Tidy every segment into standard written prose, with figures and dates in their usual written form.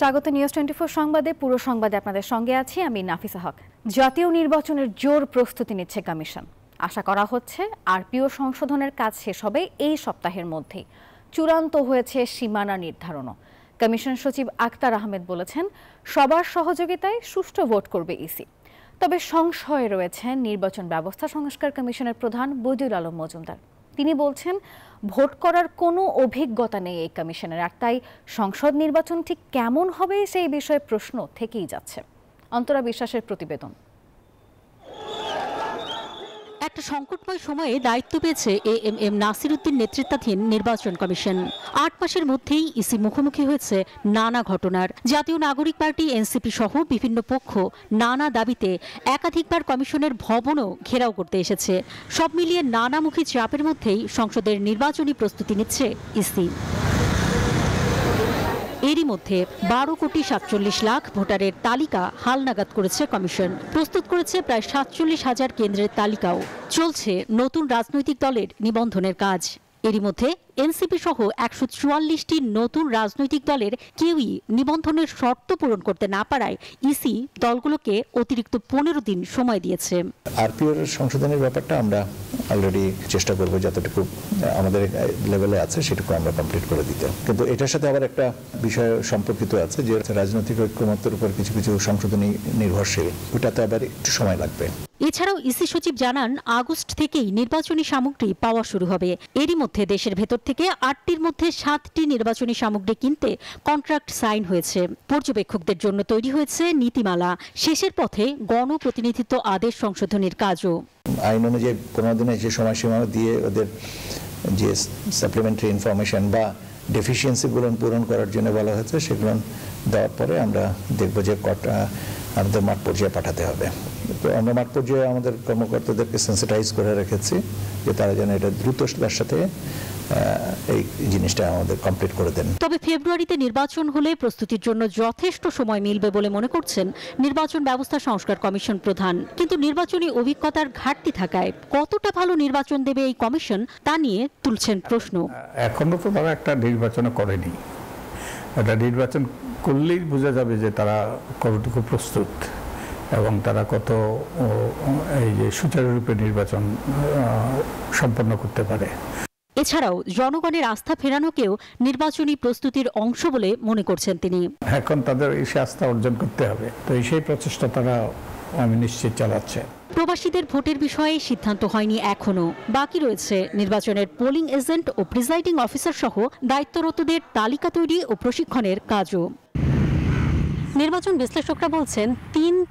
স্বাগত নিউজ 24 সংবাদে। পুরো সংবাদে আপনাদের সঙ্গে আছি আমি নাফিসা হক। জাতীয় নির্বাচনের জোর প্রস্তুতি নিচ্ছে কমিশন। আশা করা হচ্ছে আরপিও সংশোধনের কাজ শেষ হবে এই সপ্তাহের মধ্যেই। চূড়ান্ত হয়েছে সীমানা নির্ধারণও। কমিশন সচিব আক্তার আহমেদ বলেছেন, সবার সহযোগিতায় সুষ্ঠু ভোট করবে ইসি। তবে সংশয়ে রয়েছেন নির্বাচন ব্যবস্থা সংস্কার কমিশনের প্রধান বদিউল আলম মজুমদার। তিনি বলছেন, ভোট করার কোনো অভিজ্ঞতা নেই এই কমিশনের, আর তাই সংসদ নির্বাচন ঠিক কেমন হবে সেই বিষয়ে প্রশ্ন থেকেই যাচ্ছে। অন্তরা বিশ্বাসের প্রতিবেদন। একটা সংকটময় সময়ে দায়িত্ব পেয়েছে এএমএম নাসির উদ্দিন নেতৃত্বাধীন নির্বাচন কমিশন। ৮ মাসের মধ্যেই ইসি মুখোমুখি হয়েছে নানা ঘটনার। জাতীয় নাগরিক পার্টি এনসিপি সহ বিভিন্ন পক্ষ নানা দাবিতে একাধিকবার কমিশনের ভবনও ঘেরাও করতে এসেছে। সব মিলিয়ে নানামুখী চাপের মধ্যেই সংসদের নির্বাচনী প্রস্তুতি নিচ্ছে ইসি। এরই মধ্যে 12,47,00,000 ভোটারের তালিকা হালনাগাদ করেছে কমিশন। প্রস্তুত করেছে প্রায় 47,000 কেন্দ্রের তালিকাও। চলছে নতুন রাজনৈতিক দলের নিবন্ধনের কাজ। এরই মধ্যে এনসিপি সহ 144টি নতুন রাজনৈতিক দলের কেউই নিবন্ধনের শর্ত পূরণ করতে না পারায় ইসি দলগুলোকে অতিরিক্ত 15 দিন সময় দিয়েছে। আরপিওর সংশোধনের ব্যাপারটা আমরা অলরেডি চেষ্টা করব যতটুকু আমাদের লেভেলে আছে সেটুকু আমরা কমপ্লিট করে দিতে। কিন্তু এটার সাথে আবার একটা বিষয় সম্পর্কিত আছে যে রাজনৈতিক ঐক্যমত্যের উপর কিছু কিছু সংশোধনী নির্ভরশীল, ওটাতে আবার একটু সময় লাগবে। এছাড়াও ইসি সচিব জানান, আগস্ট থেকেই নির্বাচনী সামগ্রী পাওয়া শুরু হবে। এরই মধ্যে দেশের ভেতর থেকে 8টির মধ্যে 7টি নির্বাচনী সামগ্রী কিনতে কন্ট্রাক্ট সাইন হয়েছে। পর্যবেক্ষকদের জন্য তৈরি হয়েছে নীতিমালা। শেষের পথে গণপ্রতিনিধিত্ব আদেশ সংশোধনের কাজও। আইন অনুযায়ী 15 দিনের যে সময়সীমা দিয়ে ওদের যে সাপ্লিমেন্টারি ইনফরমেশন বা ডেফিসিয়েন্সিগুলো পূরণ করার জন্য বলা হয়েছে, সেগুলো দেওয়ার পরে আমরা দেখব যে কটা আমাদের মাঠ পর্যায়ে পাঠাতে হবে। আমরা মাঠ পর্যায়ে আমাদের কর্মকর্তাদেরকে সেন্সিটাইজ করে রেখেছি যে তারা যেন এটা দ্রুততার সাথে এই জিনিসটা আমাদের কমপ্লিট করে দেন। তবে ফেব্রুয়ারিতে নির্বাচন হলে প্রস্তুতির জন্য যথেষ্ট সময় মিলবে বলে মনে করছেন নির্বাচন ব্যবস্থা সংস্কার কমিশন প্রধান। কিন্তু নির্বাচনী অভিজ্ঞতার ঘাটতি থাকায় কতটা ভালো নির্বাচন দেবে এই কমিশন তা নিয়ে তুলছেন প্রশ্ন। এখনো তো তারা একটা নির্বাচন করেনি। একটা নির্বাচন করলেই বোঝা যাবে যে তারা কতটুকু প্রস্তুত এবং তারা কত এই যে সুচারুরূপে নির্বাচন সম্পন্ন করতে পারে। এছাড়াও জনগণের আস্থা ফেরানোকেও নির্বাচনী প্রস্তুতির অংশ বলে মনে করছেন তিনি। এখন তাদের এই আস্থা অর্জন করতে হবে, তো সেই প্রচেষ্টা তারা আমি নিশ্চিত চালাচ্ছে। প্রবাসীদের ভোটের বিষয়ে সিদ্ধান্ত হয়নি এখনো। বাকি রয়েছে নির্বাচনের পোলিং এজেন্ট ও প্রিজাইডিং অফিসার সহ দায়িত্বরতদের তালিকা তৈরি ও প্রশিক্ষণের কাজও। নির্বাচন বিশ্লেষকরা বলছেন,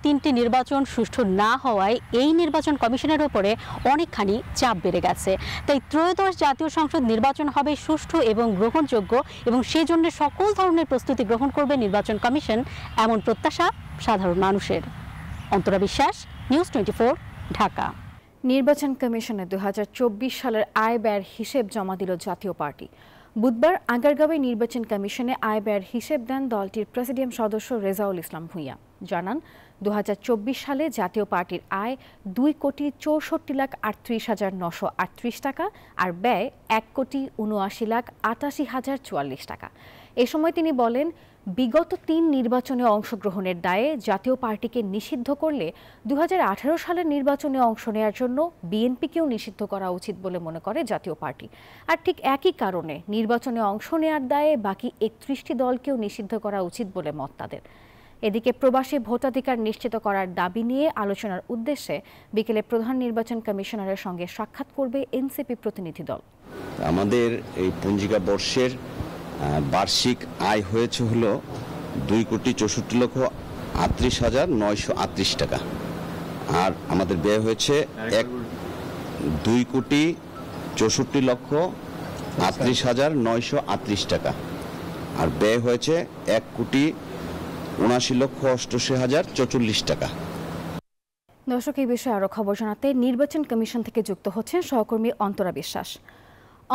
তিনটি নির্বাচন সুষ্ঠু না হওয়ায় এই নির্বাচন কমিশনের উপরে অনেকখানি চাপ বেড়ে গেছে। তাই ত্রয়োদশ জাতীয় সংসদ নির্বাচন হবে সুষ্ঠু এবং গ্রহণযোগ্য, এবং সেজন্য সকল ধরনের প্রস্তুতি গ্রহণ করবে নির্বাচন কমিশন, এমন প্রত্যাশা সাধারণ মানুষের। অন্তরা বিশ্বাস, নিউজ 24, ঢাকা। নির্বাচন কমিশনে 2024 সালের আয় ব্যয়ের হিসেব জমা দিল জাতীয় পার্টি। বুধবার আগারগাঁওয়ে নির্বাচন কমিশনে আয় ব্যয়ের হিসেব দেন দলটির প্রেসিডিয়াম সদস্য রেজাউল ইসলাম ভূঁইয়া। জানান, 2024 সালে জাতীয় পার্টির আয় 2,64,38,938 টাকা আর ব্যয় 1,79,88,044 টাকা। এ সময় তিনি বলেন, বিগত 3 নির্বাচনে অংশগ্রহণের দায়ে জাতীয় পার্টিকে নিষিদ্ধ করলে 2018 সালের নির্বাচনে অংশ নেওয়ার জন্য বিএনপিকেও নিষিদ্ধ করা উচিত বলে মনে করে জাতীয় পার্টি। আর ঠিক একই কারণে নির্বাচনে অংশ নেওয়ার দায়ে বাকি 31টি দলকেও নিষিদ্ধ করা উচিত বলে মত তাদের। এদিকে প্রবাসী ভোটাধিকার নিশ্চিত করার দাবি নিয়ে আলোচনার উদ্দেশ্যে বিকেলে প্রধান নির্বাচন কমিশনারের সঙ্গে সাক্ষাৎ করবে এনসিপি প্রতিনিধি দল। আমাদের এই পঞ্জিকা বর্ষের বার্ষিক আয় হয়েছে হলো 2,64,38,938 টাকা, আর আমাদের ব্যয় হয়েছে 2,64,38,938 টাকা, আর ব্যয় হয়েছে 1,79,88,044 টাকা। দর্শক, এই বিষয়ে আরো খবর জানাতে নির্বাচন কমিশন থেকে যুক্ত হচ্ছেন সহকর্মী অন্তরা বিশ্বাস।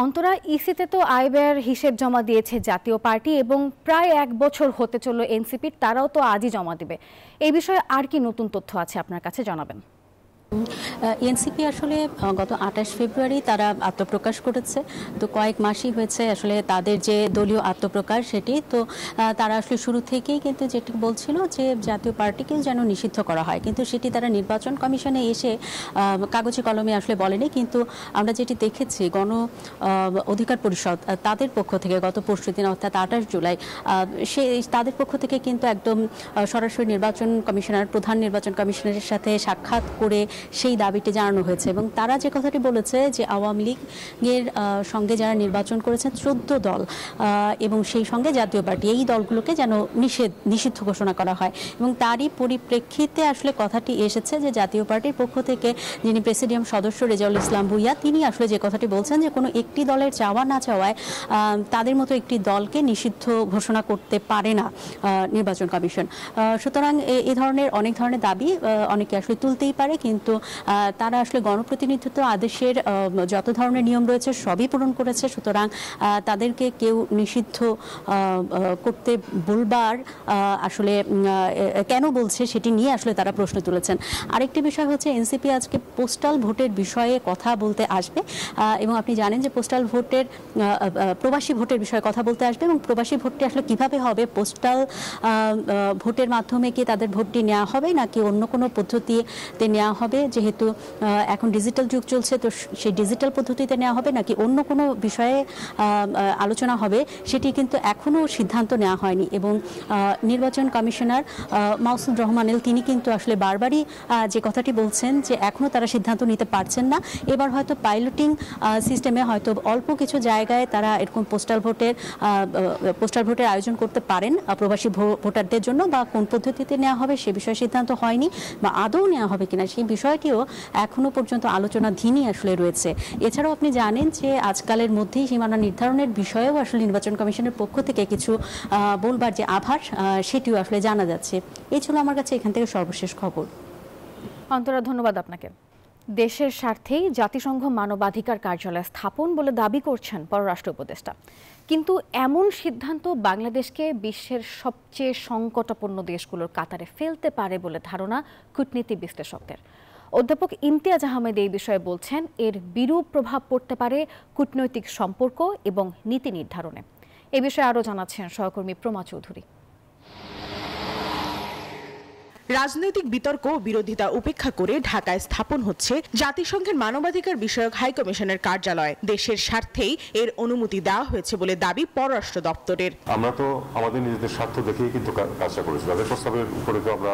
অন্তরা, ইসিতে তো আয় ব্যয়ের হিসেব জমা দিয়েছে জাতীয় পার্টি এবং প্রায় 1 বছর হতে চলল এনসিপির, তারাও তো আজই জমা দেবে। এই বিষয়ে আর কি নতুন তথ্য আছে আপনার কাছে জানাবেন? এনসিপি আসলে গত 28 ফেব্রুয়ারি তারা আত্মপ্রকাশ করেছে। তো কয়েক মাসই হয়েছে আসলে তাদের যে দলীয় আত্মপ্রকাশ সেটি। তো তারা আসলে শুরু থেকেই কিন্তু যেটি বলছিল যে জাতীয় পার্টিকেও যেন নিষিদ্ধ করা হয়, কিন্তু সেটি তারা নির্বাচন কমিশনে এসে কাগজে কলমে আসলে বলেনি। কিন্তু আমরা যেটি দেখেছি গণ অধিকার পরিষদ তাদের পক্ষ থেকে গত পরশুদিন অর্থাৎ 28 জুলাই তাদের পক্ষ থেকে কিন্তু একদম সরাসরি নির্বাচন কমিশনার, প্রধান নির্বাচন কমিশনারের সাথে সাক্ষাৎ করে সেই দাবিটি জানানো হয়েছে। এবং তারা যে কথাটি বলেছে যে আওয়ামী লীগের সঙ্গে যারা নির্বাচন করেছেন 14 দল এবং সেই সঙ্গে জাতীয় পার্টি, এই দলগুলোকে যেন নিষিদ্ধ ঘোষণা করা হয়। এবং তারই পরিপ্রেক্ষিতে আসলে কথাটি এসেছে যে জাতীয় পার্টির পক্ষ থেকে যিনি প্রেসিডিয়াম সদস্য রেজাউল ইসলাম ভূঁইয়া, তিনি আসলে যে কথাটি বলছেন যে কোনো একটি দলের চাওয়া না চাওয়ায় তাদের মতো একটি দলকে নিষিদ্ধ ঘোষণা করতে পারে না নির্বাচন কমিশন। সুতরাং এই ধরনের অনেক ধরনের দাবি অনেকে আসলে তুলতেই পারে, কিন্তু তারা আসলে গণপ্রতিনিধিত্ব আদেশের যত ধরনের নিয়ম রয়েছে সবই পূরণ করেছে। সুতরাং তাদেরকে কেউ নিষিদ্ধ করতে বলবার আসলে কেন বলছে সেটি নিয়ে আসলে তারা প্রশ্ন তুলেছেন। আরেকটি বিষয় হচ্ছে এনসিপি আজকে পোস্টাল ভোটের বিষয়ে কথা বলতে আসবে এবং আপনি জানেন যে পোস্টাল ভোটের প্রবাসী ভোটের বিষয়ে কথা বলতে আসবে এবং প্রবাসী ভোটটি আসলে কিভাবে হবে, পোস্টাল ভোটের মাধ্যমে কি তাদের ভোটটি নেওয়া হবে নাকি অন্য কোনো পদ্ধতিতে নেওয়া হবে, যেহেতু এখন ডিজিটাল যুগ চলছে, তো সেই ডিজিটাল পদ্ধতিতে নেওয়া হবে নাকি অন্য কোনো বিষয়ে আলোচনা হবে, সেটি কিন্তু এখনও সিদ্ধান্ত নেওয়া হয়নি। এবং নির্বাচন কমিশনার মাসুদ রহমানেল তিনি কিন্তু আসলে বারবারই যে কথাটি বলছেন যে এখনও তারা সিদ্ধান্ত নিতে পারছেন না। এবার হয়তো পাইলটিং সিস্টেমে হয়তো অল্প কিছু জায়গায় তারা এরকম পোস্টাল ভোটের আয়োজন করতে পারেন প্রবাসী ভোটারদের জন্য, বা কোন পদ্ধতিতে নেওয়া হবে সে বিষয়ে সিদ্ধান্ত হয়নি, বা আদৌ নেওয়া হবে কিনা সেই বিষয়টিও এখনো পর্যন্ত আলোচনাধীনই আসলে রয়েছে। এছাড়াও আপনি জানেন যে আজকালের মধ্যেই সীমানা নির্ধারণের বিষয়েও আসলে নির্বাচন কমিশনের পক্ষ থেকে কিছু বলবার যে আভাস সেটিও আসলে জানা যাচ্ছে। এই ছিল আমার কাছে এখান থেকে সর্বশেষ খবর। অন্তরা, ধন্যবাদ আপনাকে। দেশের স্বার্থেই জাতিসংঘ মানবাধিকার কার্যালয় স্থাপন বলে দাবি করছেন পররাষ্ট্র উপদেষ্টা, কিন্তু এমন সিদ্ধান্ত বাংলাদেশকে বিশ্বের সবচেয়ে সংকটাপন্ন দেশগুলোর কাতারে ফেলতে পারে বলে ধারণা কূটনীতি বিশ্লেষকদের। অধ্যাপক ইমতিয়াজ আহমেদ এই বিষয়ে বলছেন, এর বিরূপ প্রভাব পড়তে পারে কূটনৈতিক সম্পর্ক এবং নীতি নির্ধারণে। এ বিষয়ে আরও জানাচ্ছেন সহকর্মী প্রমা চৌধুরী। রাজনৈতিক বিতর্ক ও বিরোধিতা উপেক্ষা করে ঢাকায় স্থাপন হচ্ছে জাতিসংঘের মানবাধিকার বিষয়ক হাই কমিশনের কার্যালয়। দেশের স্বার্থেই এর অনুমতি দেওয়া হয়েছে বলে দাবি পররাষ্ট্র দপ্তরের। আমরা তো আমাদের নিজেদের স্বার্থ দেখেই কিন্তু কাজটা করেছি, তাদের প্রস্তাবের উপরে তো আমরা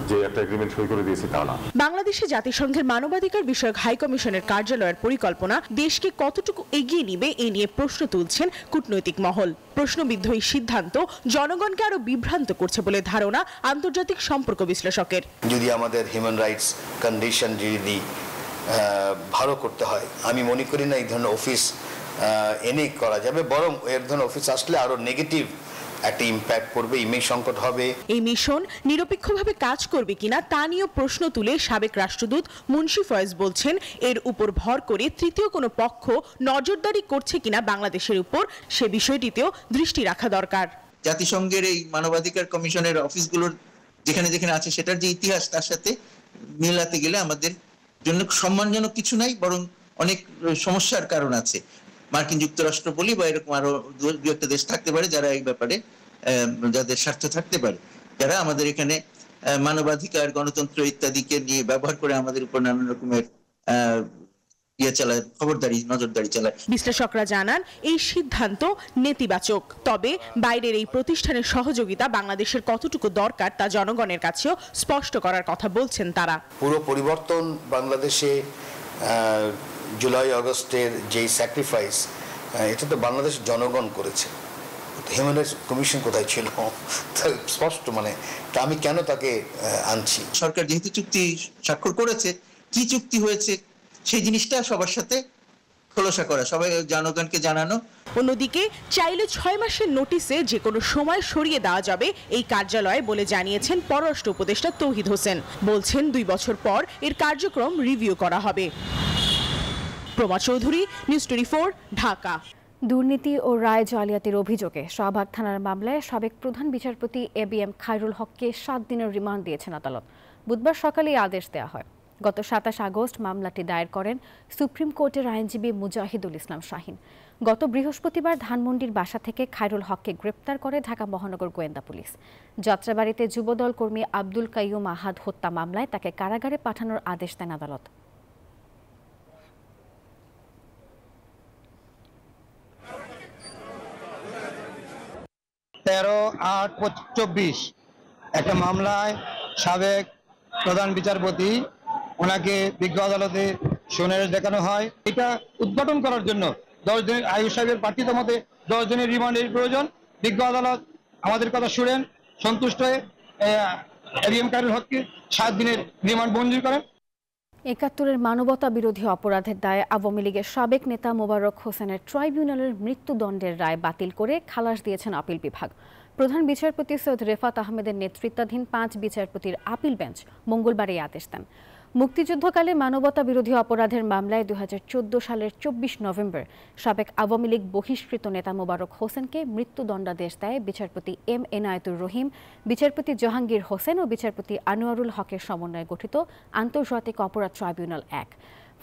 যে একটা এগ্রিমেন্ট সই করে দিয়েছি তা না। বাংলাদেশে জাতিসংঘের মানবাধিকার বিষয়ক হাই কমিশনের কার্যালয়ের পরিকল্পনা দেশকে কতটুকু এগিয়ে নিবে এ নিয়ে প্রশ্ন তুলছেন কূটনৈতিক মহল। প্রশ্নবিদ্ধ এই সিদ্ধান্ত জনগণকে আরো বিভ্রান্ত করছে বলে ধারণা আন্তর্জাতিক সম্পর্ক বিশ্লেষকের। যদি আমাদের হিউম্যান রাইটস কন্ডিশন যদি ভালো করতে হয়, আমি মনে করি না এই ধরনের অফিস এনে করা যাবে, বরং এর ধরনের অফিস আসলে আরো নেগেটিভ একটা ইম্প্যাক্ট পড়বে, ইমেজ সংকট হবে। এই মিশন নিরপেক্ষভাবে কাজ করবে কিনা তা নিয়ে প্রশ্ন তুলে সাবেক রাষ্ট্রদূত মুন্সি ফয়েজ বলছেন, এর উপর ভর করে তৃতীয় কোনো পক্ষ নজরদারি করছে কিনা বাংলাদেশের উপর সে বিষয়টিতেও দৃষ্টি রাখা দরকার। জাতিসংঘের এই মানবাধিকার কমিশনের অফিসগুলোর যেখানে যেখানে আছে সেটার যে ইতিহাস তার সাথে মেলাতে গেলে আমাদের জন্য সম্মানজনক কিছু নাই, বরং অনেক সমস্যার কারণ আছে। মার্কিন যুক্তরাষ্ট্র বলি বা এরকম আরো দু একটা দেশ থাকতে পারে যারা এই ব্যাপারে যাদের স্বার্থ থাকতে পারে, যারা আমাদের এখানে মানবাধিকার, গণতন্ত্র ইত্যাদিকে নিয়ে ব্যবহার করে আমাদের উপর নানান রকমের নজরদারি চালায়। বিশ্লেষকরা জানান এই সিদ্ধান্ত নেতিবাচক, তবে বাইরের এই প্রতিষ্ঠানের সহযোগিতা বাংলাদেশের কতটুকু দরকার তা জনগণের কাছেও স্পষ্ট করার কথা বলছেন তারা। পুরো পরিবর্তন বাংলাদেশে জুলাই আগস্টের যে স্যাক্রিফাইস, এটা তো বাংলাদেশ জনগণ করেছে। হিউম্যান রাইটস কমিশন কোথায় ছিল স্পষ্ট, মানে আমি কেন তাকে আনছি। সরকার যেহেতু চুক্তি স্বাক্ষর করেছে, কি চুক্তি হয়েছে সেই জিনিসটা সবার সাথে খোলাসা করা, সবাই জনগণকে জানানো। অন্যদিকে চাইলে 6 মাসের নোটিশে যে কোনো সময় সরিয়ে দেওয়া যাবে এই কার্যালয়ে বলে জানিয়েছেন পররাষ্ট্র উপদেষ্টা তৌহিদ হোসেন। বলছেন 2 বছর পর এর কার্যক্রম রিভিউ করা হবে। প্রমা চৌধুরী, নিউজ 24, ঢাকা। দুর্নীতি ও রায় জালিয়াতির অভিযোগে শাহবাগ থানার মামলায় সাবেক প্রধান বিচারপতি ABM খায়রুল হককে 7 দিনের রিমান্ড দিয়েছেন আদালত। বুধবার সকালে আদেশ দেওয়া হয়। গত ২৭ আগস্ট মামলাটি দায়ের করেন সুপ্রিম কোর্টের আইনজীবী মুজাহিদুল ইসলাম শাহীন। গত বৃহস্পতিবার ধানমন্ডির বাসা থেকে খায়রুল হককে গ্রেপ্তার করে ঢাকা মহানগর গোয়েন্দা পুলিশ। যাত্রাবাড়িতে যুবদল কর্মী আব্দুল কাইয়ুম আহাদ হত্যা মামলায় তাকে কারাগারে পাঠানোর আদেশ দেন আদালত। একটা মামলায় সাবেক প্রধান বিচারপতি ওনাকে বিজ্ঞ আদালতে শুনানি দেখানো হয়। এটা উদ্ঘাটন করার জন্য 10 দিনের আয়ুষ সাহেবের প্রার্থিত মতে 10 দিনের রিমান্ডের প্রয়োজন। বিজ্ঞ আদালত আমাদের কথা শুনেন, সন্তুষ্ট হয়ে এবিএম খায়রুল হককে 7 দিনের রিমান্ড মঞ্জুর করেন। ৭১-এর মানবতা বিরোধী অপরাধের দায়ে আওয়ামী লীগের সাবেক নেতা মোবারক হোসেনের ট্রাইব্যুনালের মৃত্যুদণ্ডের রায় বাতিল করে খালাস দিয়েছেন আপিল বিভাগ। প্রধান বিচারপতি সৈয়দ রেফাত আহমেদের নেতৃত্বাধীন 5 বিচারপতির আপিল বেঞ্চ মঙ্গলবার এই আদেশ দেন। মুক্তিযুদ্ধকালে মানবতা বিরোধী অপরাধের মামলায় 2014 সালের 24 নভেম্বর সাবেক আওয়ামী লীগ বহিষ্কৃত নেতা মোবারক হোসেনকে মৃত্যুদণ্ডাদেশ দেয় বিচারপতি এম এনায়েতুর রহিম, বিচারপতি জাহাঙ্গীর হোসেন ও বিচারপতি আনোয়ারুল হকের সমন্বয়ে গঠিত আন্তর্জাতিক অপরাধ ট্রাইব্যুনাল 1।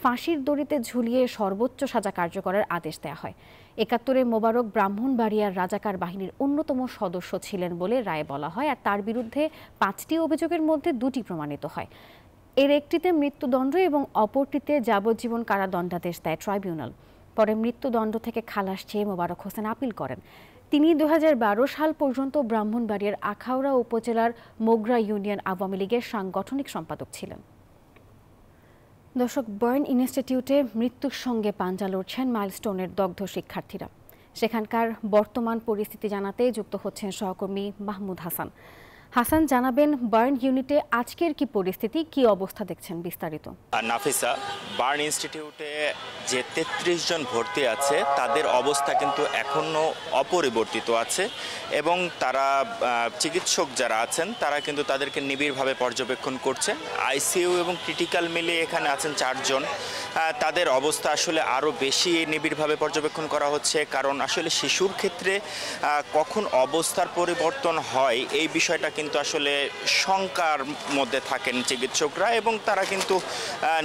ফাঁসির দড়িতে ঝুলিয়ে সর্বোচ্চ সাজা কার্যকরের আদেশ দেওয়া হয়। ৭১-এ মোবারক ব্রাহ্মণবাড়িয়ার রাজাকার বাহিনীর অন্যতম সদস্য ছিলেন বলে রায়ে বলা হয়, আর তার বিরুদ্ধে 5টি অভিযোগের মধ্যে 2টি প্রমাণিত হয়। এর একটিতে মৃত্যুদণ্ড এবং অপরটিতে যাবজ্জীবন কারাদণ্ডাদেশ দেয় ট্রাইব্যুনাল। পরে মৃত্যুদণ্ড থেকে খালাস চেয়ে মোবারক হোসেন আপিল করেন। তিনি 2012 সাল পর্যন্ত ব্রাহ্মণবাড়িয়ার আখাউড়া উপজেলার মোগরা ইউনিয়ন আওয়ামী লীগের সাংগঠনিক সম্পাদক ছিলেন। দর্শক, বার্ন ইনস্টিটিউটে মৃত্যুর সঙ্গে পাঞ্জা লড়ছেন মাইলস্টোনের দগ্ধ শিক্ষার্থীরা। সেখানকার বর্তমান পরিস্থিতি জানাতে যুক্ত হচ্ছেন সহকর্মী মাহমুদ হাসান। হাসান, জানাবেন বার্ন ইউনিটে আজকের কি পরিস্থিতি, কি অবস্থা দেখছেন বিস্তারিত? নাফিসা, বার্ন ইনস্টিটিউটে যে 33 জন ভর্তি আছে তাদের অবস্থা কিন্তু এখনো অপরিবর্তিত আছে এবং তারা চিকিৎসক যারা আছেন তারা কিন্তু তাদেরকে নিবিড়ভাবে পর্যবেক্ষণ করছে। আইসিইউ এবং ক্রিটিক্যাল মিলিয়ে এখানে আছেন 4 জন। তাদের অবস্থা আসলে আরও বেশি নিবিড়ভাবে পর্যবেক্ষণ করা হচ্ছে, কারণ আসলে শিশুর ক্ষেত্রে কখন অবস্থার পরিবর্তন হয় এই বিষয়টা কিন্তু আসলে শঙ্কার মধ্যে থাকেন চিকিৎসকরা, এবং তারা কিন্তু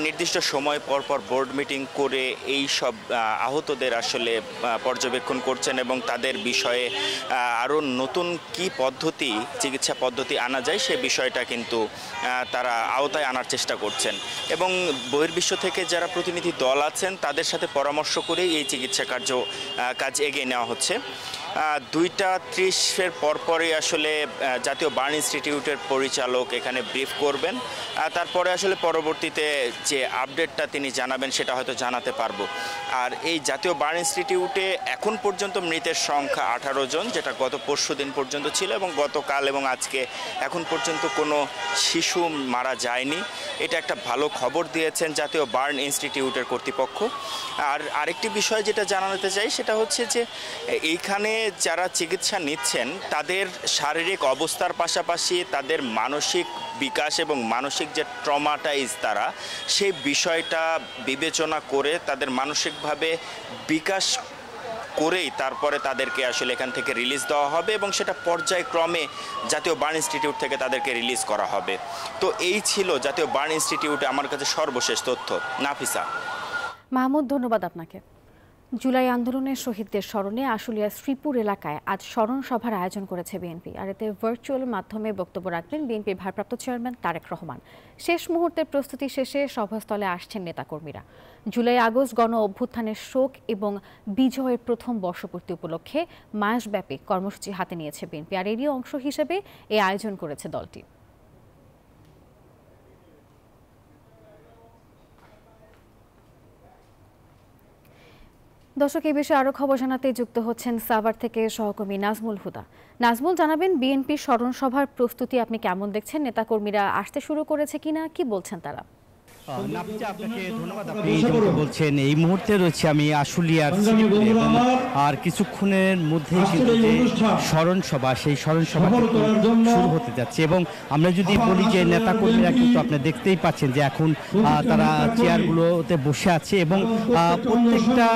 নির্দিষ্ট সময় পর পর বোর্ড মিটিং করে এই সব আহতদের আসলে পর্যবেক্ষণ করছেন এবং তাদের বিষয়ে আরও নতুন কি পদ্ধতি, চিকিৎসা পদ্ধতি আনা যায় সে বিষয়টা কিন্তু তারা আওতায় আনার চেষ্টা করছেন। এবং বহির্বিশ্ব থেকে যারা প্রতিনিধি দল আছেন তাদের সাথে পরামর্শ করে এই চিকিৎসা কাজ এগিয়ে নেওয়া হচ্ছে। 2:30 পরপরই আসলে জাতীয় বার্ন ইনস্টিটিউটের পরিচালক এখানে ব্রিফ করবেন, তারপরে আসলে পরবর্তীতে যে আপডেটটা তিনি জানাবেন সেটা হয়তো জানাতে পারবো। আর এই জাতীয় বার্ন ইনস্টিটিউটে এখন পর্যন্ত মৃতের সংখ্যা 18 জন, যেটা গত পরশুদিন পর্যন্ত ছিল, এবং গতকাল এবং আজকে এখন পর্যন্ত কোনো শিশু মারা যায়নি। এটা একটা ভালো খবর দিয়েছেন জাতীয় বার্ন ইনস্টিটিউটের কর্তৃপক্ষ। আর আরেকটি বিষয় যেটা জানাতে চাই সেটা হচ্ছে যে এইখানে যারা চিকিৎসা নিচ্ছেন তাদের শারীরিক অবস্থার পাশাপাশি তাদের মানসিক বিকাশ এবং মানসিক যে ট্রমাটাইজ তারা, সেই বিষয়টা বিবেচনা করে তাদের মানসিকভাবে বিকাশ করেই তারপরে তাদেরকে আসলে এখান থেকে রিলিজ দেওয়া হবে এবং সেটা পর্যায়ক্রমে জাতীয় বার্ন ইনস্টিটিউট থেকে তাদেরকে রিলিজ করা হবে। তো এই ছিল জাতীয় বার্ন ইনস্টিটিউটে আমার কাছে সর্বশেষ তথ্য। নাফিসা। মাহমুদ, ধন্যবাদ আপনাকে। জুলাই আন্দোলনের শহীদদের স্মরণে আশুলিয়ার শ্রীপুর এলাকায় আজ স্মরণ সভার আয়োজন করেছে বিএনপি। আর এতে ভার্চুয়াল মাধ্যমে বক্তব্য রাখবেন বিএনপির ভারপ্রাপ্ত চেয়ারম্যান তারেক রহমান। শেষ মুহূর্তের প্রস্তুতি শেষে সভাস্থলে আসছেন নেতাকর্মীরা। জুলাই আগস্ট গণ অভ্যুত্থানের শোক এবং বিজয়ের প্রথম বর্ষপূর্তি উপলক্ষে মাসব্যাপী কর্মসূচি হাতে নিয়েছে বিএনপি, আর এরই অংশ হিসেবে এই আয়োজন করেছে দলটি। দর্শক, এই বিষয়ে আরো খবর জানাতে যুক্ত হচ্ছেন সাভার থেকে সহকর্মী নাজমুল হুদা। নাজমুল, জানাবেন বিএনপির স্মরণ সভার প্রস্তুতি আপনি কেমন দেখছেন? নেতাকর্মীরা আসতে শুরু করেছে কিনা, কি বলছেন তারা? আপনাকে ধন্যবাদ। আপনি যেমন বলছেন, এই মুহূর্তে রয়েছে আমি আশুলিয়ার আর কিছুক্ষণের মধ্যে কিন্তু যে স্মরণ সভা, সেই স্মরণ সভা শুরু হতে যাচ্ছে। এবং আমরা যদি বলি যে নেতাকর্মীরা কিন্তু আপনি দেখতেই পাচ্ছেন যে এখন তারা চেয়ারগুলোতে বসে আছে এবং প্রত্যেকটা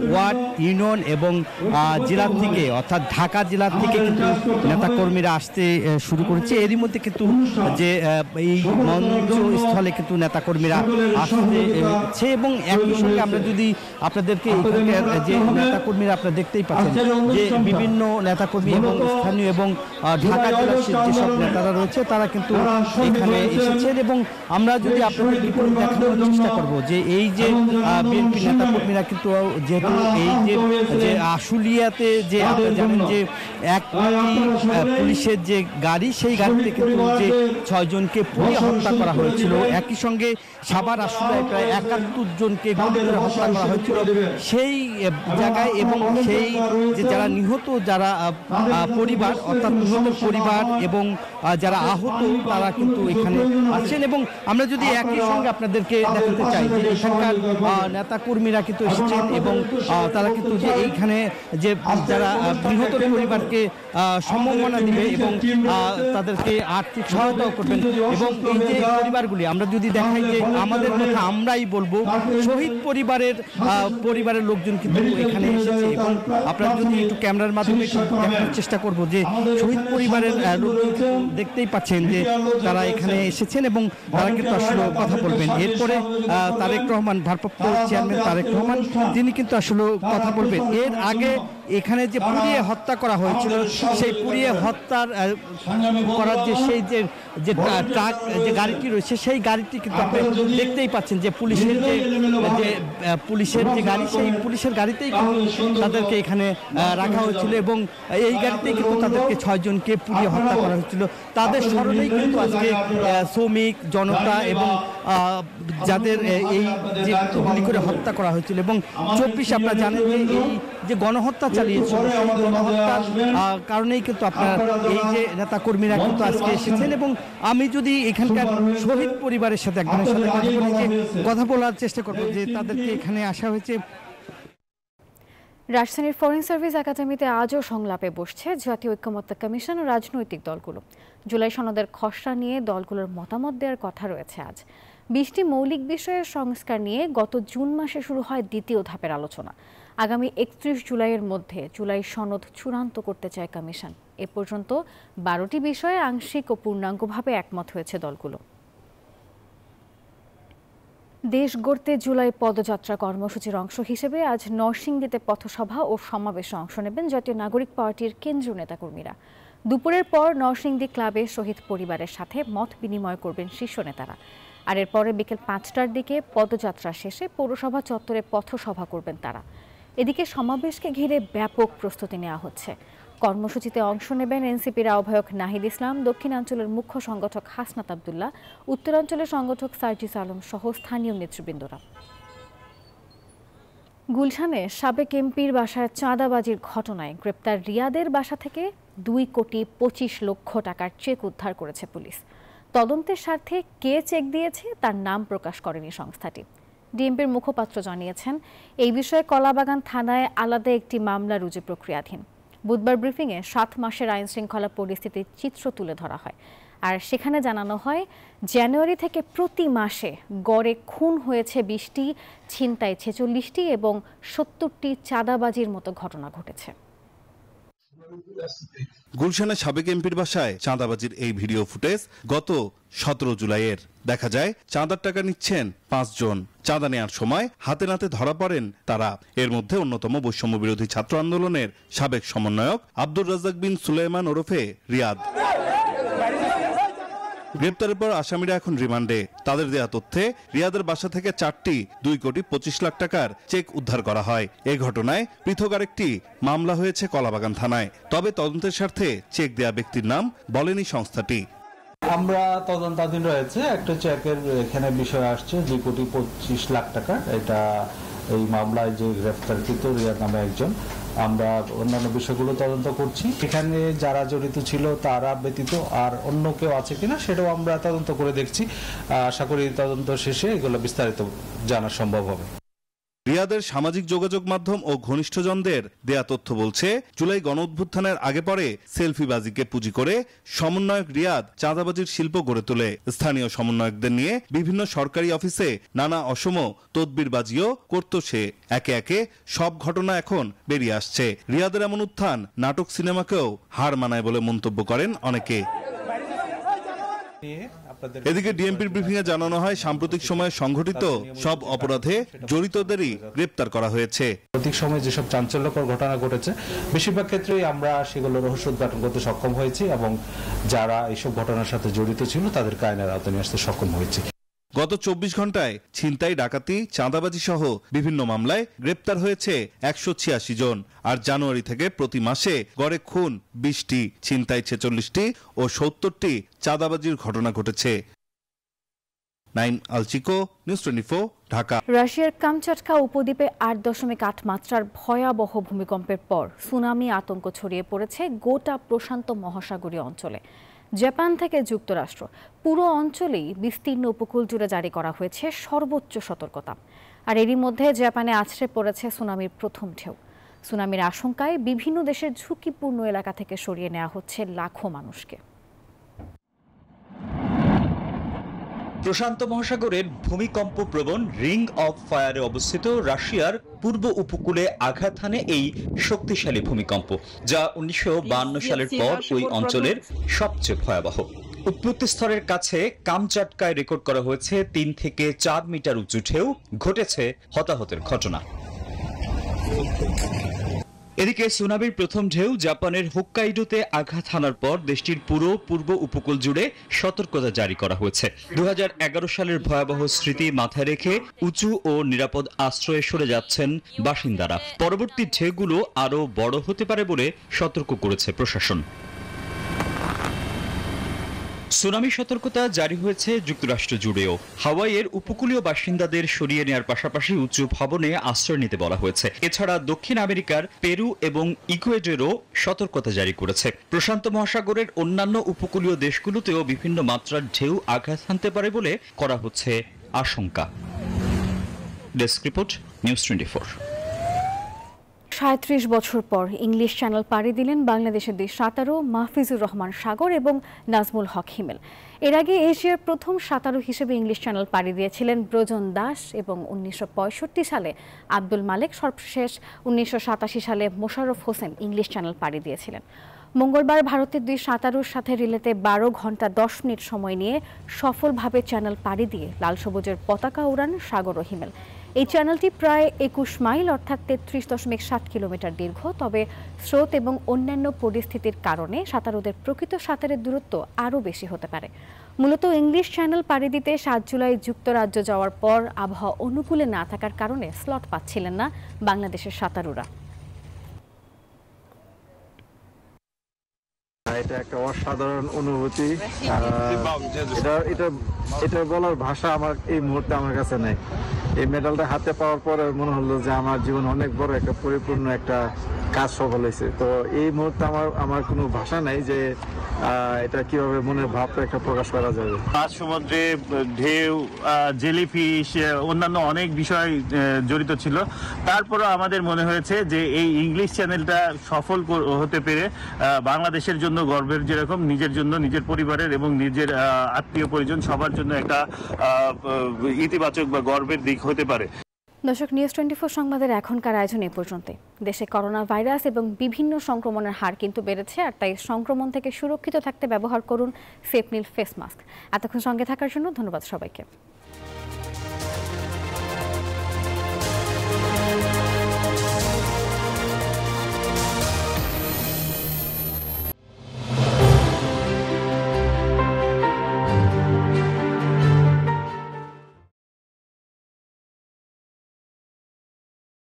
ওয়ার্ড, ইউনিয়ন এবং জেলা থেকে, অর্থাৎ ঢাকা জেলা থেকে কিন্তু নেতাকর্মীরা আসতে শুরু করেছে। এরই মধ্যে কিন্তু যে এই মঞ্চস্থলে কিন্তু নেতাকর্মীরা আসছে এবং একই সঙ্গে আমরা যদি আপনাদেরকে এখানকার যে নেতাকর্মীরা আপনারা দেখতেই পাচ্ছেন যে বিভিন্ন নেতাকর্মী এবং স্থানীয় এবং ঢাকা জেলার যেসব নেতারা রয়েছে তারা কিন্তু এখানে এসেছেন এবং আমরা যদি আপনাদেরকে দেখানোর চেষ্টা করবো যে এই যে বিএনপি নেতাকর্মীরা কিন্তু যেহেতু এই যে আশুলিয়াতে যে আপনারা জানেন যে একটি পুলিশের যে গাড়ি সেই গাড়িতে কিন্তু যে 6 জনকে পুড়িয়ে হত্যা করা হয়েছিল, একই সঙ্গে সাভার আশুলিয়ায় প্রায় 71 জনকে গুলি করে হত্যা করা হয়েছিল সেই জায়গায় এবং সেই যে যারা নিহত যারা পরিবার অর্থাৎ নিহতের পরিবার এবং যারা আহত তারা কিন্তু এখানে আছেন এবং আমরা যদি একই সঙ্গে আপনাদেরকে দেখাতে চাই যে এখানকার নেতাকর্মীরা কিন্তু এসেছেন এবং তারা কিন্তু যে এইখানে যে যারা নিহত পরিবারকে সম্মাননা দিবে এবং তাদেরকে আর্থিক সহায়তাও করবেন এবং এই যে পরিবারগুলি আমরা যদি দেখাই যে আমাদের কথা আমরাই বলবো, শহীদ পরিবারের লোকজন কিন্তু এখানে এসেছে এবং আপনারা যদি একটু ক্যামেরার মাধ্যমে দেখানোর চেষ্টা করব যে শহীদ পরিবারের লোকজন দেখতেই পাচ্ছেন যে তারা এখানে এসেছেন এবং তারা কিন্তু আসলে কথা বলবেন। এরপরে তারেক রহমান, ভারপ্রাপ্ত চেয়ারম্যান তারেক রহমান, তিনি কিন্তু আসলে কথা বলবেন। এর আগে এখানে যে পুড়িয়ে হত্যা করা হয়েছিল সেই পুড়িয়ে হত্যার করার যে সেই যে ট্রাক যে গাড়িটি রয়েছে সেই গাড়িটি কিন্তু আপনি দেখতেই পাচ্ছেন যে পুলিশের যে গাড়ি সেই পুলিশের গাড়িতেই তাদেরকে এখানে রাখা হয়েছিল এবং এই গাড়িতেই কিন্তু তাদেরকে 6 জনকে পুড়িয়ে হত্যা করা হয়েছিল। তাদের স্মরণেই কিন্তু আজকে শ্রমিক জনতা এবং যাদের এই যে গুলি করে হত্যা করা হয়েছিল এবং 24 আপনারা জানেন যে এই যে গণহত্যা চালিয়েছিল সেই গণহত্যার কারণেই কিন্তু আপনার এই যে নেতাকর্মীরা কিন্তু আজকে এসেছেন এবং আমি যদি এখানকার শহীদ পরিবারের সাথে একজনের সাথে কথা বলার চেষ্টা করবো যে তাদেরকে এখানে আসা হয়েছে। রাজধানীর ফরেন সার্ভিস একাডেমিতে আজও সংলাপে বসছে জাতীয় ঐক্যমত্য কমিশন ও রাজনৈতিক দলগুলো। জুলাই সনদের খসড়া নিয়ে দলগুলোর মতামত দেওয়ার কথা রয়েছে আজ। 20টি মৌলিক বিষয়ের সংস্কার নিয়ে গত জুন মাসে শুরু হয় দ্বিতীয় ধাপের আলোচনা। আগামী 31 জুলাইয়ের মধ্যে জুলাই সনদ চূড়ান্ত করতে চায় কমিশন। এ পর্যন্ত 12টি বিষয়ে আংশিক ও পূর্ণাঙ্গভাবে একমত হয়েছে দলগুলো। দেশ গড়তে জুলাই পদযাত্রা কর্মসূচির অংশ হিসেবে আজ নরসিংদীতে পথসভা ও সমাবেশে অংশ নেবেন জাতীয় নাগরিক পার্টির কেন্দ্রীয় নেতাকর্মীরা। দুপুরের পর নরসিংদী ক্লাবে শহীদ পরিবারের সাথে মত বিনিময় করবেন শীর্ষ নেতারা। আর এরপরে বিকেল 5টার দিকে পদযাত্রা শেষে পৌরসভা চত্বরে পথসভা করবেন তারা। এদিকে সমাবেশকে ঘিরে ব্যাপক প্রস্তুতি নেওয়া হচ্ছে। কর্মসূচিতে অংশ নেবেন এনসিপির আহ্বায়ক নাহিদ ইসলাম, দক্ষিণাঞ্চলের মুখ্য সংগঠক হাসনাত আব্দুল্লাহ, উত্তরাঞ্চলের সংগঠক সার্জিস আলম সহ স্থানীয় নেতৃবৃন্দরা। গুলশানে সাবেক এমপির বাসায় চাঁদাবাজির ঘটনায় গ্রেপ্তার রিয়াদের বাসা থেকে 2,25 লক্ষ টাকার চেক উদ্ধার করেছে পুলিশ। তদন্তের স্বার্থে কে চেক দিয়েছে তার নাম প্রকাশ করেনি সংস্থাটি। ডিএমপির মুখপাত্র জানিয়েছেন, এই বিষয়ে কলাবাগান থানায় আলাদা একটি মামলা রুজু প্রক্রিয়াধীন। বুধবার ব্রিফিংয়ে 7 মাসের আইন শৃঙ্খলা পরিস্থিতির চিত্র তুলে ধরা হয়। আর সেখানে জানানো হয়, জানুয়ারি থেকে প্রতি মাসে গড়ে খুন হয়েছে 20টি, ছিনতাই 46টি এবং 70টি চাঁদাবাজির মতো ঘটনা ঘটেছে। গুলশানের সাবেক এমপির বাসায় চাঁদাবাজির এই ভিডিও ফুটেজ গত 17 জুলাইয়ের। দেখা যায় চাঁদার টাকা নিচ্ছেন 5 জন। চাঁদা নেওয়ার সময় হাতে নাতে ধরা পড়েন তারা। এর মধ্যে অন্যতম বৈষম্য বিরোধী ছাত্র আন্দোলনের সাবেক সমন্বয়ক আব্দুর রাজ্জাক বিন সুলাইমান ওরফে রিয়াদ। গ্রেপ্তারের পর আসামিরা এখন রিমান্ডে। তাদের দেয়া তথ্যে রিয়াদের বাসা থেকে 4টি 2,25 লাখ টাকার চেক উদ্ধার করা হয়। এই ঘটনায় পৃথক আরেকটি মামলা হয়েছে কলাবাগান থানায়। তবে তদন্তের স্বার্থে চেক দেয়া ব্যক্তির নাম বলেনি সংস্থাটি। আমরা তদন্তাধীন রয়েছে একটা চেকের এখানে বিষয় আসছে 2,25 লাখ টাকা। এটা এই মামলায় যে গ্রেফতারকৃত রিয়াদ নামে একজন। আমরা অন্যান্য বিষয়গুলো তদন্ত করছি। এখানে যারা জড়িত ছিল তারা ব্যতীত আর অন্য কেউ আছে কিনা সেটাও আমরা তদন্ত করে দেখছি। আশা করি তদন্ত শেষে এগুলো বিস্তারিত জানা সম্ভব হবে। রিয়াদের সামাজিক যোগাযোগ মাধ্যম ও ঘনিষ্ঠজনদের দেয়া তথ্য বলছে, জুলাই গণঅভ্যুত্থানের আগে পরে সেলফিবাজিকে পুঁজি করে সমন্বয়ক রিয়াদ চাঁদাবাজির শিল্প গড়ে তোলে। স্থানীয় সমন্বয়কদের নিয়ে বিভিন্ন সরকারি অফিসে নানা অসম তদবিরবাজিও করত সে। একে একে সব ঘটনা এখন বেরিয়ে আসছে। রিয়াদের এমন উত্থান নাটক সিনেমাকেও হার মানায় বলে মন্তব্য করেন অনেকে। এদিকে ডিএমপির ব্রিফিংয়ে জানানো হয় সাম্প্রতিক সময়ে সংঘটিত সব অপরাধে জড়িতদেরই গ্রেপ্তার করা হয়েছে। সাম্প্রতিক সময়ে যেসব চাঞ্চল্যকর ঘটনা ঘটেছে বেশিরভাগ ক্ষেত্রেই আমরা সেগুলো রহস্য উদ্ঘাটন করতে সক্ষম হয়েছি এবং যারা এইসব ঘটনার সাথে জড়িত ছিল তাদেরকে আইনের আওতায় নিয়ে আসতে সক্ষম হয়েছি। গত 24 ঘন্টায় ছিনতাই, ডাকাতি, চাঁদাবাজি সহ বিভিন্ন মামলায় গ্রেপ্তার হয়েছে 186 জন। আর জানুয়ারি থেকে প্রতি মাসে গড়ে খুন 20টি, ছিনতাই 46টি ও 70টি চাঁদাবাজির ঘটনা ঘটেছে। নাইম আলচিকো, নিউজ 24, ঢাকা। রাশিয়ার কামচাটকা উপদ্বীপে 8.8 মাত্রার ভয়াবহ ভূমিকম্পের পর সুনামি আতঙ্ক ছড়িয়ে পড়েছে গোটা প্রশান্ত মহাসাগরীয় অঞ্চলে। জাপান থেকে যুক্তরাষ্ট্র পুরো অঞ্চলেই বিস্তীর্ণ উপকূল জুড়ে জারি করা হয়েছে সর্বোচ্চ সতর্কতা। আর এরই মধ্যে জাপানে আছড়ে পড়েছে সুনামির প্রথম ঢেউ। সুনামির আশঙ্কায় বিভিন্ন দেশের ঝুঁকিপূর্ণ এলাকা থেকে সরিয়ে নেওয়া হচ্ছে লাখো মানুষকে। প্রশান্ত মহাসাগরের ভূমিকম্প প্রবণ রিং অফ ফায়ারে অবস্থিত রাশিয়ার পূর্ব উপকূলে আঘাত হানে এই শক্তিশালী ভূমিকম্প, যা 1952 সালের পর ওই অঞ্চলের সবচেয়ে ভয়াবহ। উৎপত্তি স্তরের কাছে কামচাটকায় রেকর্ড করা হয়েছে 3 থেকে 4 মিটার উঁচু ঢেউ, ঘটেছে হতাহতের ঘটনা। এদিকে সুনামির প্রথম ঢেউ জাপানের হোক্কাইডোতে আঘাত হানার পর দেশটির পুরো পূর্ব উপকূল জুড়ে সতর্কতা জারি করা হয়েছে। 2011 সালের ভয়াবহ স্মৃতি মাথায় রেখে উঁচু ও নিরাপদ আশ্রয়ে সরে যাচ্ছেন বাসিন্দারা। পরবর্তী ঢেউগুলো আরও বড় হতে পারে বলে সতর্ক করেছে প্রশাসন। সুনামি সতর্কতা জারি হয়েছে যুক্তরাষ্ট্র জুড়েও। হাওয়াইয়ের উপকূলীয় বাসিন্দাদের সরিয়ে নেওয়ার পাশাপাশি উঁচু ভবনে আশ্রয় নিতে বলা হয়েছে। এছাড়া দক্ষিণ আমেরিকার পেরু এবং ইকুয়েডরও সতর্কতা জারি করেছে। প্রশান্ত মহাসাগরের অন্যান্য উপকূলীয় দেশগুলোতেও বিভিন্ন মাত্রার ঢেউ আঘাত হানতে পারে বলে করা হচ্ছে আশঙ্কা। Desk report, news 24। 37 বছর পর ইংলিশ চ্যানেল পাড়ি দিলেন বাংলাদেশের দুই সাঁতারু মাহফিজুর রহমান সাগর এবং নাজমুল হক হিমেল। এর আগে এশিয়ার প্রথম সাঁতারু হিসেবে ইংলিশ চ্যানেল পাড়ি দিয়েছিলেন ব্রজন দাস এবং 1965 সালে আব্দুল মালেক। সর্বশেষ 1987 সালে মোশাররফ হোসেন ইংলিশ চ্যানেল পাড়ি দিয়েছিলেন। মঙ্গলবার ভারতের দুই সাঁতারুর সাথে রিলেতে 12 ঘন্টা 10 মিনিট সময় নিয়ে সফলভাবে চ্যানেল পাড়ি দিয়ে লাল সবুজের পতাকা উড়ান সাগর ও হিমেল। এই চ্যানেলটি প্রায় 21 মাইল অর্থাৎ 33.7 কিলোমিটার দীর্ঘ। তবে স্রোত এবং অন্যান্য পরিস্থিতির কারণে সাঁতারুদের প্রকৃত সাঁতারের দূরত্ব আরও বেশি হতে পারে। মূলত ইংলিশ চ্যানেল পাড়ি দিতে 7 জুলাই যুক্তরাজ্য যাওয়ার পর আবহাওয়া অনুকূলে না থাকার কারণে স্লট পাচ্ছিলেন না বাংলাদেশের সাঁতারুরা। এটা একটা অসাধারণ অনুভূতি। এটা বলার ভাষা আমার এই মুহূর্তে আমার কাছে নেই। এই মেডালটা হাতে পাওয়ার পরে মনে হলো যে আমার জীবন অনেক বড় একটা পরিপূর্ণ একটা কাজ সফল হয়েছে। তো এই মুহূর্তে আমার কোনো ভাষা নাই যে এটা কিভাবে মনের ভাবটা একটা প্রকাশ করা যাবে। মাছ সমুদ্রে ঢেউ, জেলিফিশ, অন্যান্য অনেক বিষয় জড়িত ছিল। তারপরও আমাদের মনে হয়েছে যে এই ইংলিশ চ্যানেলটা সফল হতে পেরে বাংলাদেশের জন্য গর্বের, যেরকম নিজের জন্য, নিজের পরিবারের এবং নিজের আত্মীয় পরিজন সবার জন্য একটা ইতিবাচক বা গর্বের দিক হতে পারে। দর্শক, নিউজ 24 সংবাদের এখনকার আয়োজন এ পর্যন্তই। দেশে করোনা ভাইরাস এবং বিভিন্ন সংক্রমণের হার কিন্তু বেড়েছে, আর তাই সংক্রমণ থেকে সুরক্ষিত থাকতে ব্যবহার করুন সেফনিল ফেস মাস্ক। এতক্ষণ সঙ্গে থাকার জন্য ধন্যবাদ সবাইকে।